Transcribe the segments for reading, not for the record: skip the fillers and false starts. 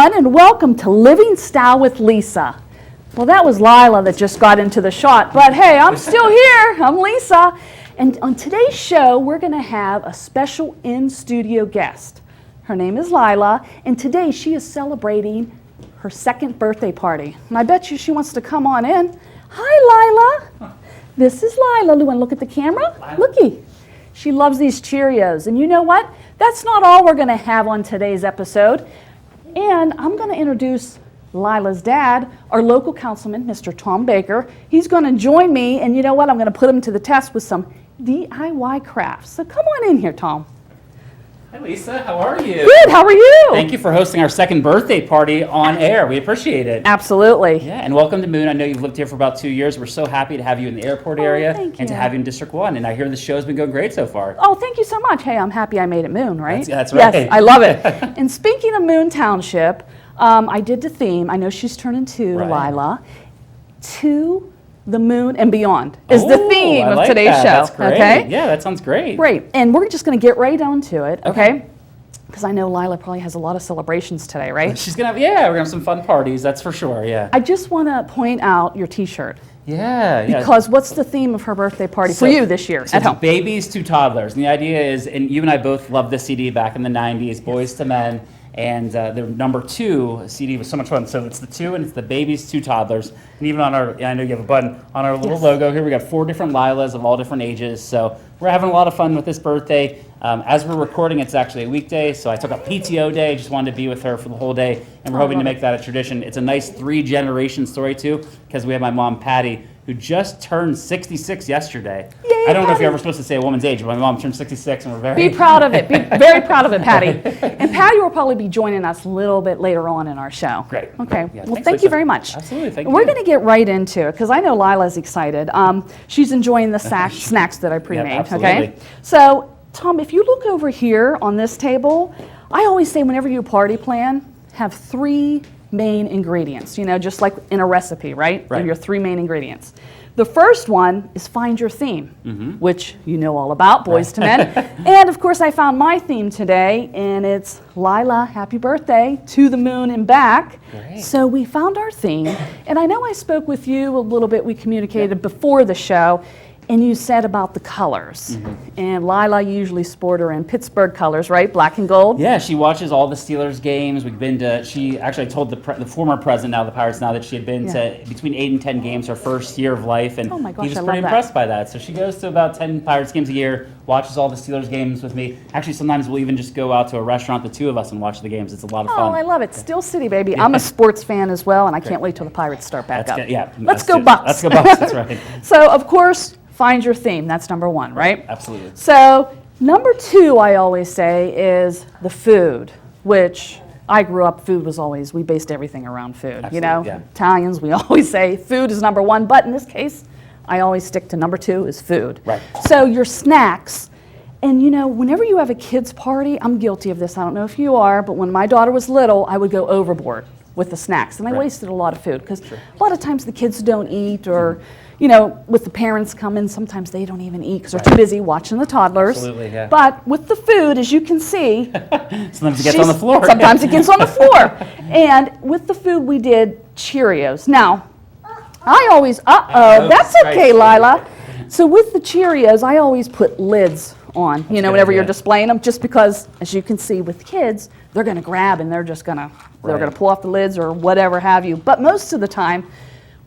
everyone, and welcome to Living Style with Lisa. Well, that was Lila that just got into the shot, but hey, I'm still here. I'm Lisa. And on today's show, we're going to have a special in-studio guest. Her name is Lila, and today she is celebrating her second birthday party. And I bet you she wants to come on in. Hi, Lila. This is Lila. You want to look at the camera? Looky. She loves these Cheerios. And you know what? That's not all we're going to have on today's episode. And I'm going to introduce Lila's dad, our local councilman, Mr. Tom Baker. He's going to join me, and you know what? I'm going to put him to the test with some DIY crafts. So come on in here, Tom. Hi, Lisa. How are you? Good. How are you? Thank you for hosting our second birthday party on air. We appreciate it. Absolutely. Yeah, and welcome to Moon. I know you've lived here for about 2 years. We're so happy to have you in the airport area and to have you in District 1. And I hear the show's been going great so far. Oh, thank you so much. Hey, I'm happy I made it Moon, right? That's right. Yes, I love it. And speaking of Moon Township, I did the theme. I know she's turning 2, Lila. To the moon and beyond is the theme of today's show. That's great. Okay? Yeah, that sounds great. Great. And we're just going to get right on to it, okay? Because I know Lila probably has a lot of celebrations today, right? She's going to have, we're going to have some fun parties, that's for sure, yeah. I just want to point out your t-shirt. Yeah. Because what's the theme of her birthday party for you this year at home? Babies to toddlers. And the idea is, and you and I both loved this CD back in the 90s, Boys to Men. And the number 2 CD was so much fun. So it's the 2 and it's the babies to toddlers. And even on our, I know you have a button, on our little logo here, we got 4 different Lilas of all different ages. So we're having a lot of fun with this birthday. As we're recording, it's actually a weekday. So I took a PTO day, just wanted to be with her for the whole day. And we're hoping to make that a tradition. It's a nice 3-generation story too, because we have my mom, Patty, who just turned 66 yesterday. Yay, I don't know if Patty. you're ever supposed to say a woman's age, but my mom turned 66 and we're very... Be proud of it. Be very proud of it, Patty. And Patty will probably be joining us a little bit later on in our show. Great. Okay. Yeah, well, thanks, thank you Lisa. very much. Absolutely. Thank you. We're going to get right into it because I know Lila's excited. She's enjoying the snacks that I pre-made. Okay. So, Tom, if you look over here on this table, I always say whenever you party plan, have 3 main ingredients. You know, just like in a recipe, right? Right. Your 3 main ingredients. The first one is find your theme, which you know all about, Boys to Men. And of course, I found my theme today, and it's Lila, happy birthday, to the moon and back. Great. So we found our theme, and I know I spoke with you a little bit, we communicated before the show, and you said about the colors. And Lila usually sport her in Pittsburgh colors, right? Black and gold. Yeah, she watches all the Steelers games. We've been to, she actually told the former president now, the Pirates now, that she had been to between 8 and 10 games her first year of life. And oh my gosh, he was I pretty love impressed by that. So she goes to about 10 Pirates games a year, watches all the Steelers games with me. Actually, sometimes we'll even just go out to a restaurant, the 2 of us, and watch the games. It's a lot of fun. Oh, I love it. Steel City, baby. I'm a sports fan as well, and I can't wait till the Pirates start back up. Let's go Bucks. Let's go Bucks, that's right. So, of course, find your theme. That's number 1, right? Absolutely. So, number 2, I always say, is the food, which I grew up, food was always, we based everything around food. Absolutely, you know, yeah. Italians, we always say food is number 1, but in this case, I always stick to number 2 is food. Right. So, your snacks. And you know, whenever you have a kids' party, I'm guilty of this. I don't know if you are, but when my daughter was little, I would go overboard with the snacks, and I wasted a lot of food because a lot of times the kids don't eat, or you know, with the parents coming, sometimes they don't even eat because they're too busy watching the toddlers. Absolutely, yeah. But with the food, as you can see, sometimes it gets on the floor. Sometimes it gets on the floor. And with the food, we did Cheerios. Now, I always, that's okay, Lila. So with the Cheerios, I always put lids on, you know, whenever you're displaying them, just because, as you can see with kids, they're going to grab and they're just going to, they're going to pull off the lids or whatever have you. But most of the time,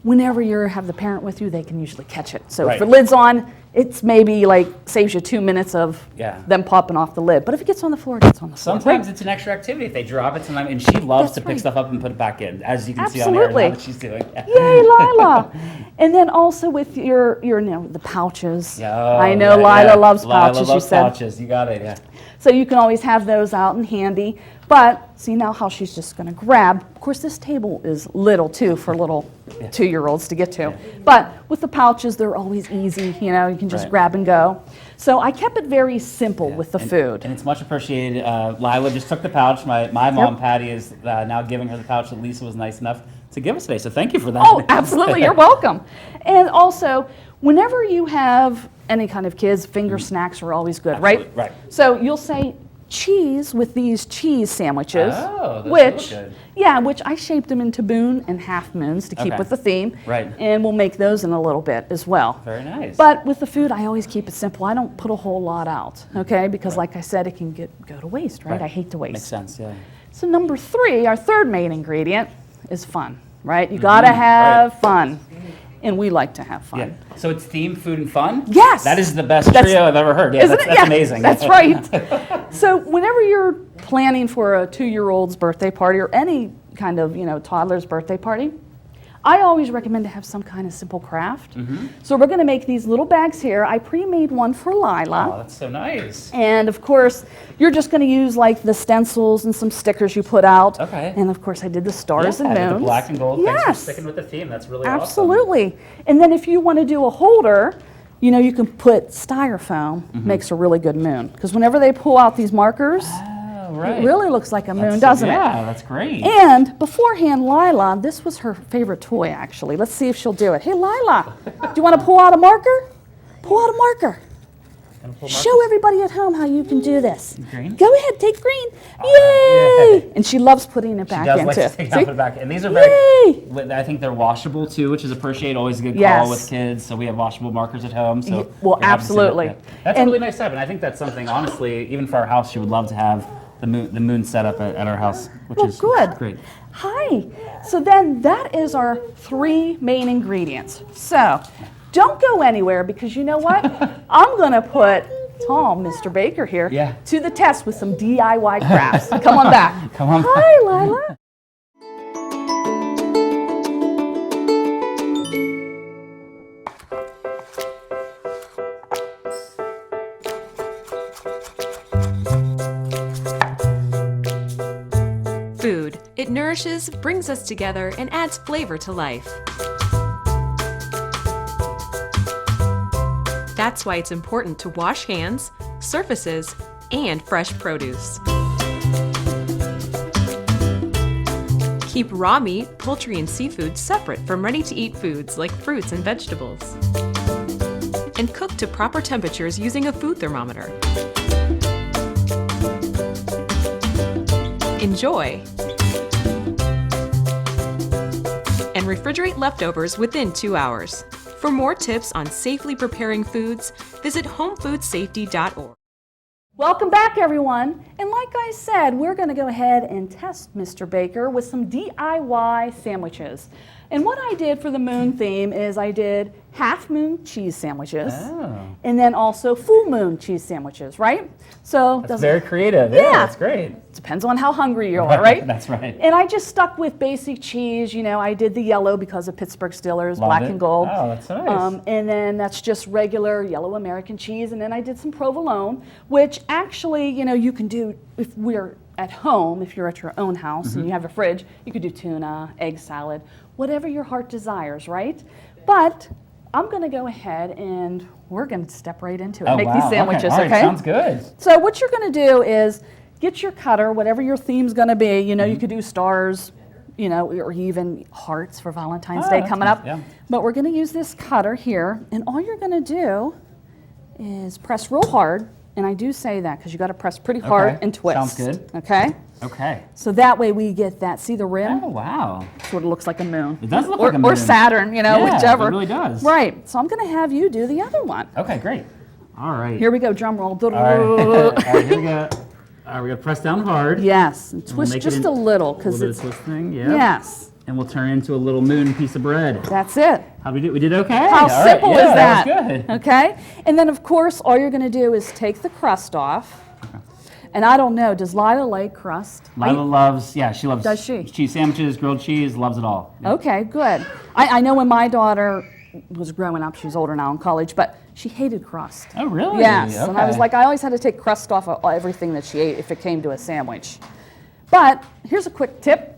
whenever you have the parent with you, they can usually catch it. So if the lid's on, it's maybe like saves you 2 minutes of them popping off the lid. But if it gets on the floor, it gets on the floor. Sometimes it's an extra activity if they drop it, sometimes, and she loves to pick stuff up and put it back in, as you can see on there now that she's doing. Yay, Lila! And then also with your you know, the pouches. I know Lila loves pouches. Lila loves pouches. You got it. Yeah. So you can always have those out and handy. But see now how she's just going to grab. Of course, this table is little too for little 2-year-olds to get to. But with the pouches, they're always easy. You know, you can just grab and go. So I kept it very simple with the food. And it's much appreciated. Lila just took the pouch. My mom, Patty, is now giving her the pouch that Lisa was nice enough to give us today. So thank you for that. Oh, absolutely. You're welcome. And also, whenever you have any kind of kids, finger snacks are always good, right? Right. So you'll say, cheese with these cheese sandwiches, Oh, those which, look good. yeah, which I shaped them into moon and half moons to keep Okay. with the theme. Right. And we'll make those in a little bit as well. Very nice. But with the food, I always keep it simple. I don't put a whole lot out, okay? Because like I said, it can go to waste, right? I hate to waste. Makes sense, yeah. So number 3, our third main ingredient is fun, right? You gotta have fun. And we like to have fun. Yeah. So it's themed food and fun? Yes. That is the best trio I've ever heard. Yeah, Isn't that's it? Yeah, amazing. That's right. So whenever you're planning for a 2-year-old's birthday party or any kind of, toddler's birthday party, I always recommend to have some kind of simple craft. So we're going to make these little bags here. I pre-made one for Lila. Oh, that's so nice. And of course, you're just going to use like the stencils and some stickers you put out. Okay. And of course, I did the stars and Yeah, moons. the black and gold. Thanks for Yes. sticking with the theme. That's really Absolutely. And then if you want to do a holder, you can put styrofoam. Makes a really good moon. Because whenever they pull out these markers, awesome. Oh, right. it really looks like a moon, That's- doesn't Yeah, it? that's great. And beforehand, Lila, this was her favorite toy, actually. Let's see if she'll do it. Hey, Lila, do you want to pull out a marker? Pull out a marker. Show everybody at home how you can do this. Green? Go ahead, take green. Yay! yay. And she loves putting it She back does into. like to take See? out the back. And these are Yay! I think they're washable too, which is appreciated. Always a good call Yes. with kids. So we have washable markers at home. So Well, we have to see that, absolutely. yeah. That's And- a really nice setup. And I think that's something, honestly, even for our house, she would love to have the moon set up at our house, which Well, is good. great. Hi. So then that is our 3 main ingredients. So don't go anywhere because you know what? I'm going to put Tom, Mr. Baker here, Yeah. to the test with some DIY crafts. Come on back. Come on Hi, Lila. Food. It nourishes, brings us together, and adds flavor to life. That's why it's important to wash hands, surfaces, and fresh produce. Keep raw meat, poultry, and seafood separate from ready-to-eat foods like fruits and vegetables. And cook to proper temperatures using a food thermometer. Enjoy! And refrigerate leftovers within 2 hours. For more tips on safely preparing foods, visit homefoodsafety.org. Welcome back, everyone. And like I said, we're going to go ahead and test Mr. Baker with some DIY sandwiches. And what I did for the moon theme is I did half moon cheese sandwiches and then also full moon cheese sandwiches, right? So That's very creative. Yeah, that's great. depends on how hungry you are, right? That's right. And I just stuck with basic cheese. I did the yellow because of Pittsburgh Steelers, Love black it. and gold. Oh, that's so nice. And then that's just regular yellow American cheese. And then I did some provolone, which actually, you can do if we're at home, if you're at your own house and you have a fridge, you could do tuna, egg salad, whatever your heart desires, right? But I'm going to go ahead and we're going to step right into it, make these sandwiches, All right, okay? sounds good. So what you're going to do is get your cutter, whatever your theme's going to be. You could do stars, or even hearts for Valentine's Day that's coming nice, up. yeah. But we're going to use this cutter here, and all you're going to do is press real hard. And I do say that because you got to press pretty hard Okay, and twist. sounds good. Okay. Okay. So that way we get that. See the rim? Oh, wow. Sort of looks like a moon. It does look or, like a Or moon. Saturn, Yeah, whichever. it really does. Right. So I'm going to have you do the other one. Okay, great. All right. Here we go. Drum roll. All right. All right, here we go. All right, we're going to press down hard. Yes. And We'll twist make it just in- a little A because little it's. bit of twisting, yeah. Yes. And we'll turn it into a little moon piece of bread. That's it. How we do? We did okay. How All right, simple yeah, is that? That was good. Okay. And then, of course, all you're going to do is take the crust off. And I don't know, does Lila like crust? Lila loves, she loves Does she? cheese sandwiches, grilled cheese, loves it all. Yeah. Okay, good. I know when my daughter was growing up, she's older now in college, but she hated crust. Oh, really? Yes. And I was Okay. like, I always had to take crust off of everything that she ate if it came to a sandwich. But here's a quick tip.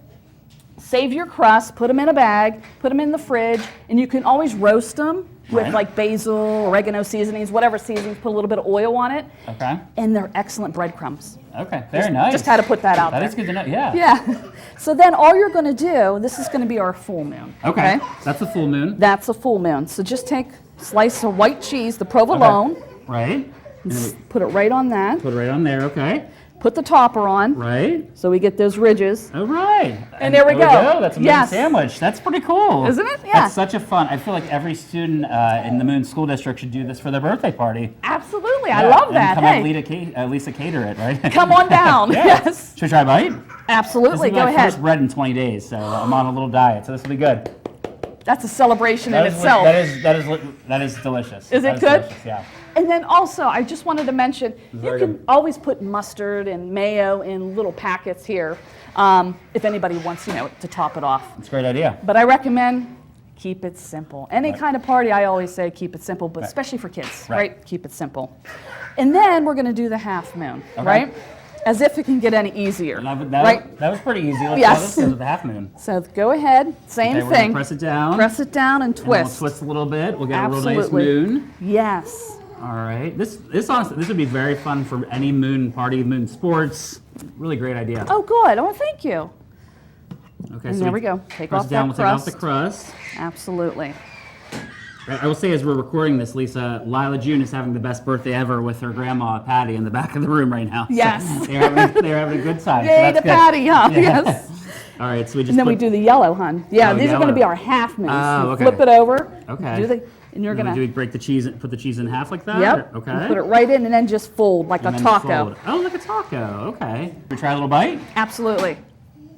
Save your crust, put them in a bag, put them in the fridge, and you can always roast them with Right. like basil, oregano seasonings, whatever seasonings, put a little bit of oil on it, Okay. and they're excellent breadcrumbs. Okay. Very nice. Just had to put that out That there. is good to know. Yeah. Yeah. So then all you're going to do, this is going to be our full moon. Okay. That's a full moon. That's a full moon. So just take a slice of white cheese, the provolone, Right. And then we put it right on that. put it right on there. Okay. put the topper on, Right. so we get those ridges. All right. And there we go. That's a moon Yes. sandwich. That's pretty cool. Isn't it? Yeah. That's such a fun. I feel like every student in the Moon School District should do this for their birthday party. Absolutely, I Yeah, love and that. Come Hey, have Lisa cater it, right? come on down. Yeah. Yes, Should we try a bite? absolutely. This is Go my ahead. first bread in 20 days, so I'm on a little diet, so this will be good. That's a celebration in That is itself. that is delicious. Is That it good? delicious, yeah. And then also, I just wanted to mention, you Very can good. always put mustard and mayo in little packets here, if anybody wants, to top it off. It's a great idea. But I recommend keep it simple. Any kind of party, I always say keep it simple, but Right. especially for kids, Right. right? Keep it simple. And then we're going to do the half moon, Okay. right? As if it can get any easier, right? That was pretty easy. Let's Yes. go with the half moon. So go ahead, same Okay, we're gonna thing. press it down. Press it down and And then twist. we'll twist a little bit. We'll get a real nice Absolutely. moon. Yes. All right. This honestly, this would be very fun for any moon party, moon sports. Really great idea. Oh, good. Oh, thank you. Okay, And so there we go. Take press off it down. that We'll take off the crust. crust. Absolutely. I will say, as we're recording this, Lisa, Lila June is having the best birthday ever with her grandma Patty in the back of the room right now. So Yes. they're having a good time. so Yay that's to good. Patty, huh? Yeah. Yes. All right, so we just And then we put- do the yellow, hun. Yeah, Oh, these are going to be yellow. our half moons. Oh, You okay. Flip it over. Okay. And you're then going do we to. break the cheese? Put the cheese in half like that? Yep. Okay. and put it right in and then just fold like And a then taco. fold. Oh, like a taco. Okay. We try a little bite. Absolutely.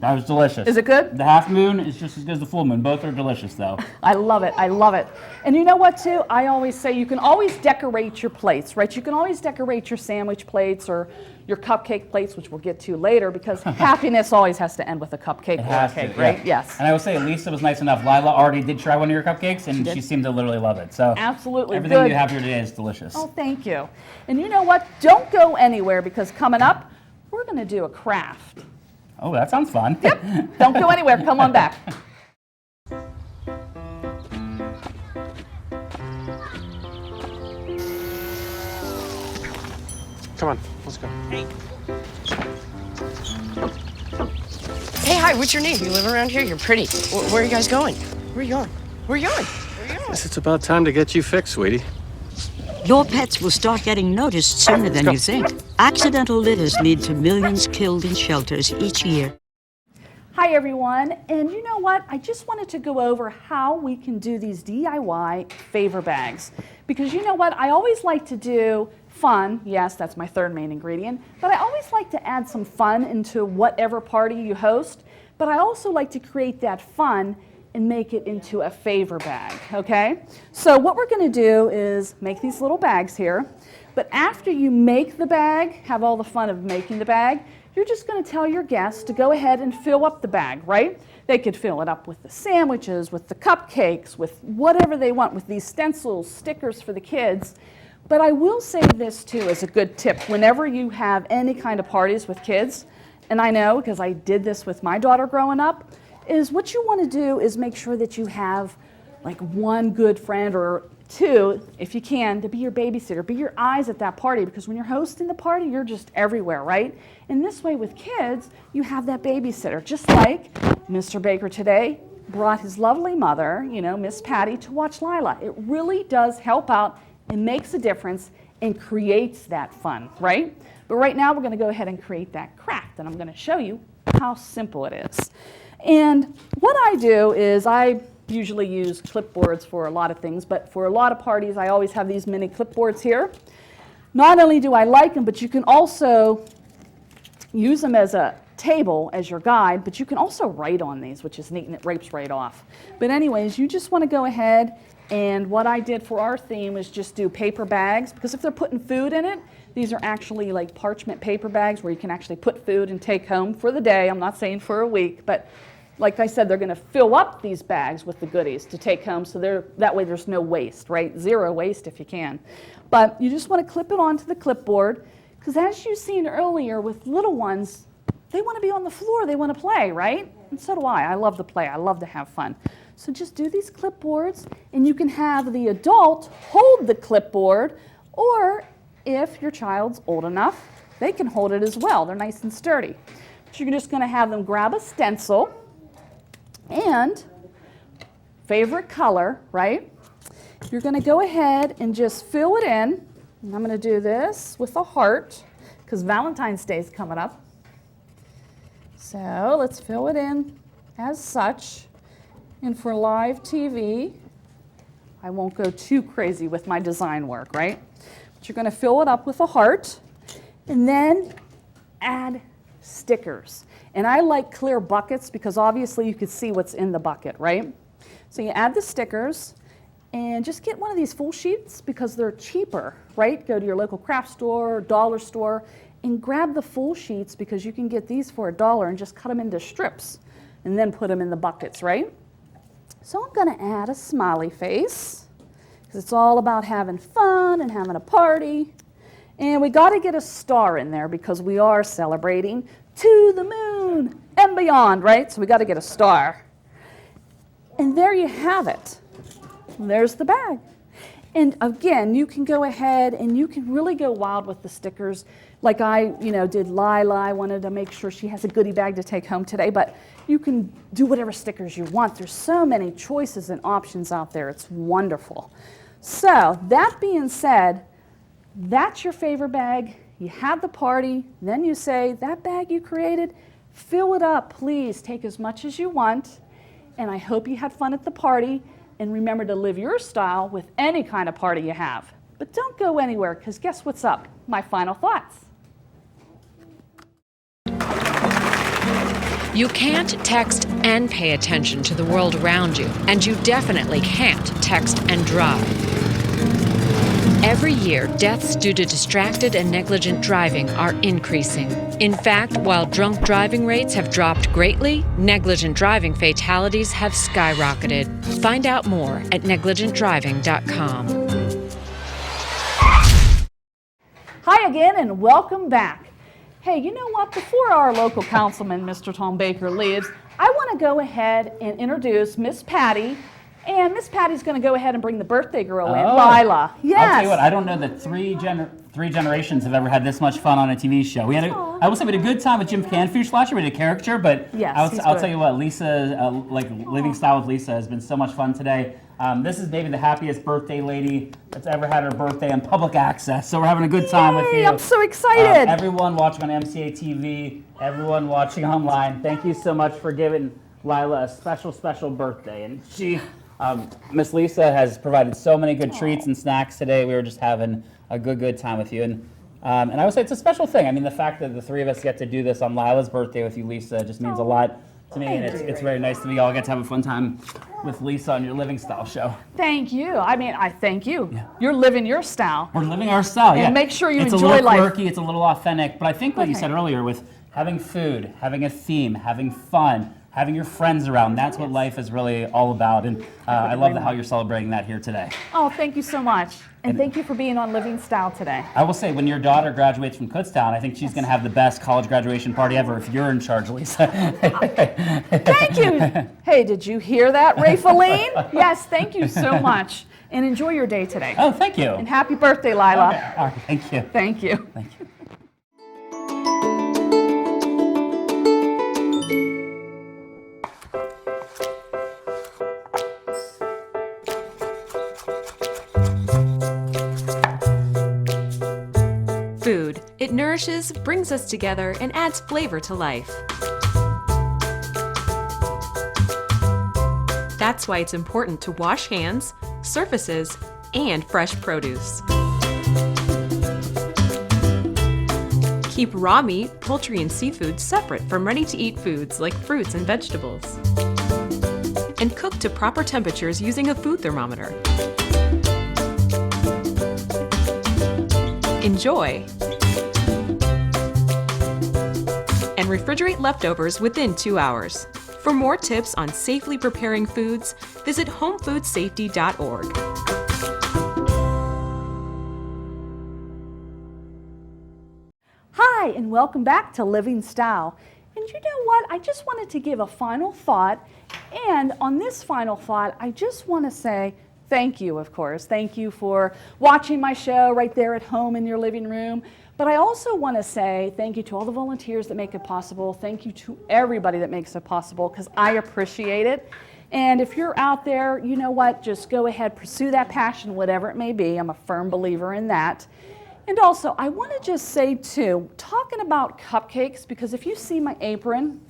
That was delicious. Is it good? The half moon is just as good as the full moon. Both are delicious, though. I love it. I love it. And you know what, too? I always say you can always decorate your plates, right? You can always decorate your sandwich plates or your cupcake plates, which we'll get to later, because happiness always has to end with a cupcake It or a has cake, to, right? yeah. Yes. And I will say, Lisa was nice enough. Lila already did try one of your cupcakes, and did. she seemed to literally love it. So Absolutely. everything Good. you have here today is delicious. Oh, thank you. And you know what? Don't go anywhere because coming up, we're going to do a craft. Oh, that sounds fun. Don't go anywhere. Come on back. Come on, let's go. Hey, hi, what's your name? You live around here? You're pretty. Where are you guys going? Where are you going? Where are you going? Where are you going? Guess it's about time to get you fixed, sweetie. Your pets will start getting noticed sooner than you think. Accidental litters lead to millions killed in shelters each year. Hi, everyone. And you know what? I just wanted to go over how we can do these DIY favor bags. Because you know what? I always like to do fun. Yes, that's my third main ingredient. But I always like to add some fun into whatever party you host. But I also like to create that fun and make it into a favor bag, okay? So what we're gonna do is make these little bags here. But after you make the bag, have all the fun of making the bag, you're just going to tell your guests to go ahead and fill up the bag, right? They could fill it up with the sandwiches, with the cupcakes, with whatever they want, with these stencils, stickers for the kids. But I will say this too as a good tip. Whenever you have any kind of parties with kids, and I know because I did this with my daughter growing up, is what you want to do is make sure that you have like one good friend or two, if you can, to be your babysitter, be your eyes at that party, because when you're hosting the party, you're just everywhere, right? And this way with kids, you have that babysitter, just like Mr. Baker today brought his lovely mother, Miss Patty, to watch Lila. It really does help out and makes a difference and creates that fun, right? But right now, we're going to go ahead and create that craft, and I'm going to show you how simple it is. And what I do is I usually use clipboards for a lot of things, but for a lot of parties, I always have these mini clipboards here. Not only do I like them, but you can also use them as a table, as your guide, but you can also write on these, which is neat, and it rapes right off. But anyways, you just want to go ahead, and what I did for our theme is just do paper bags, because if they're putting food in it, these are actually like parchment paper bags where you can actually put food and take home for the day. I'm not saying for a week, but like I said, they're going to fill up these bags with the goodies to take home, so that way there's no waste, right? Zero waste if you can. But you just want to clip it onto the clipboard, because as you've seen earlier with little ones, they want to be on the floor, they want to play, right? And so do I. I love to play. I love to have fun. So just do these clipboards, and you can have the adult hold the clipboard, or if your child's old enough, they can hold it as well. They're nice and sturdy. But you're just going to have them grab a stencil, and favorite color, right? You're going to go ahead and just fill it in. And I'm going to do this with a heart because Valentine's Day is coming up. So let's fill it in as such. And for live TV, I won't go too crazy with my design work, right? But you're going to fill it up with a heart and then add stickers. And I like clear buckets because obviously you can see what's in the bucket, right? So you add the stickers and just get one of these full sheets because they're cheaper, right? Go to your local craft store, dollar store, and grab the full sheets because you can get these for $1 and just cut them into strips and then put them in the buckets, right? So I'm going to add a smiley face because it's all about having fun and having a party. And we got to get a star in there because we are celebrating to the moon and beyond, right? So we got to get a star. And there you have it. There's the bag. And again, you can go ahead and you can really go wild with the stickers. Like I, did Lila. I wanted to make sure she has a goodie bag to take home today, but you can do whatever stickers you want. There's so many choices and options out there. It's wonderful. So that being said, that's your favorite bag. You have the party, then you say, that bag you created, fill it up, please. Take as much as you want. And I hope you had fun at the party. And remember to live your style with any kind of party you have. But don't go anywhere, because guess what's up? My final thoughts. You can't text and pay attention to the world around you, and you definitely can't text and drive. Every year, deaths due to distracted and negligent driving are increasing. In fact, while drunk driving rates have dropped greatly, negligent driving fatalities have skyrocketed. Find out more at negligentdriving.com. Hi again and welcome back. Hey, you know what? Before our local councilman, Mr. Tom Baker, leaves, I want to go ahead and introduce Miss Patty. And Miss Patty's going to go ahead and bring the birthday girl in, Lila. Yes. I'll tell you what, I don't know that three generations have ever had this much fun on a TV show. I will say we had a good time with Jim Canfish last year. We did a caricature, but yes, I'll tell you what, Lisa, Living Style with Lisa has been so much fun today. This is maybe the happiest birthday lady that's ever had her birthday on public access. So we're having a good time with you. I'm so excited. Everyone watching on MCA TV, everyone watching online, thank you so much for giving Lila a special, special birthday. And she... Miss Lisa has provided so many good treats and snacks today. We were just having a good time with you. And I would say it's a special thing. I mean, the fact that the three of us get to do this on Lila's birthday with you, Lisa, just means a lot to me. And it's very nice that we all get to have a fun time with Lisa on your Living Style show. Thank you. I mean, I thank you. Yeah. You're living your style. We're living our style, yeah. And make sure you enjoy life. It's a little quirky, it's a little authentic. But I think what you said earlier with having food, having a theme, having fun, having your friends around, that's what life is really all about. And I love how you're celebrating that here today. Oh, thank you so much. And thank you for being on Living Style today. I will say, when your daughter graduates from Kutztown, I think she's going to have the best college graduation party ever if you're in charge, Lisa. Thank you. Hey, did you hear that, Rafaeline? Yes, thank you so much. And enjoy your day today. Oh, thank you. And happy birthday, Lila. Okay. All right, thank you. Thank you. Thank you. Food. It nourishes, brings us together, and adds flavor to life. That's why it's important to wash hands, surfaces, and fresh produce. Keep raw meat, poultry, and seafood separate from ready-to-eat foods like fruits and vegetables. And cook to proper temperatures using a food thermometer. Enjoy! And refrigerate leftovers within 2 hours. For more tips on safely preparing foods, visit homefoodsafety.org. Hi, and welcome back to Living Style. And you know what? I just wanted to give a final thought. And on this final thought, I just want to say thank you, of course. Thank you for watching my show right there at home in your living room. But I also want to say thank you to all the volunteers that make it possible. Thank you to everybody that makes it possible, because I appreciate it. And if you're out there, you know what? Just go ahead, pursue that passion, whatever it may be. I'm a firm believer in that. And also, I want to just say too, talking about cupcakes, because if you see my apron,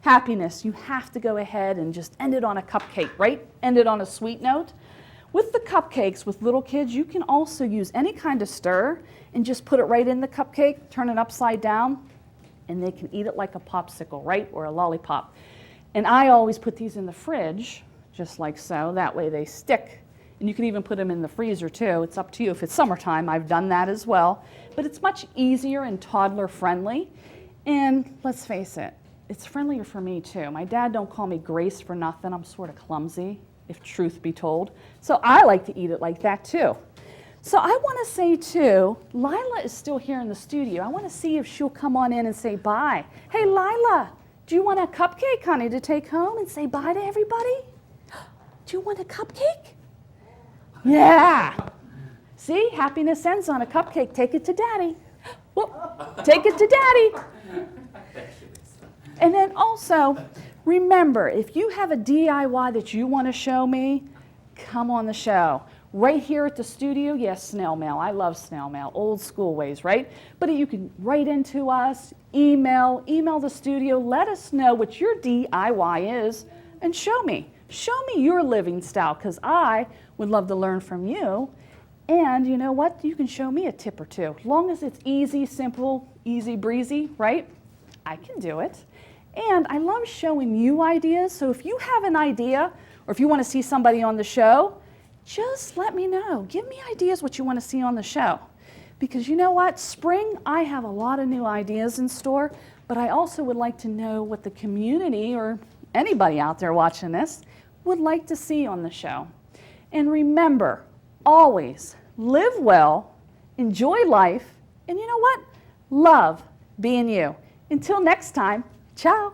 happiness, you have to go ahead and just end it on a cupcake, right? End it on a sweet note. With the cupcakes, with little kids, you can also use any kind of stir and just put it right in the cupcake, turn it upside down, and they can eat it like a popsicle, right? Or a lollipop. And I always put these in the fridge, just like so. That way they stick. And you can even put them in the freezer too. It's up to you. If it's summertime, I've done that as well. But it's much easier and toddler friendly. And let's face it, it's friendlier for me too. My dad don't call me Grace for nothing. I'm sort of clumsy, if truth be told. So I like to eat it like that too. So I want to say too, Lila is still here in the studio. I want to see if she'll come on in and say bye. Hey Lila, do you want a cupcake, honey, to take home and say bye to everybody? Do you want a cupcake? Yeah. See, happiness ends on a cupcake. Take it to daddy. Whoop. Take it to daddy. And then also, remember, if you have a DIY that you want to show me, come on the show. Right here at the studio, yes, snail mail. I love snail mail, old school ways, right? But you can write into us, email the studio, let us know what your DIY is, and show me. Show me your living style, because I would love to learn from you. And you know what? You can show me a tip or two. As long as it's easy, simple, easy breezy, right? I can do it. And I love showing you ideas. So if you have an idea, or if you want to see somebody on the show, just let me know. Give me ideas what you want to see on the show. Because you know what? Spring, I have a lot of new ideas in store, but I also would like to know what the community or anybody out there watching this would like to see on the show. And remember, always live well, enjoy life, and you know what? Love being you. Until next time, ciao.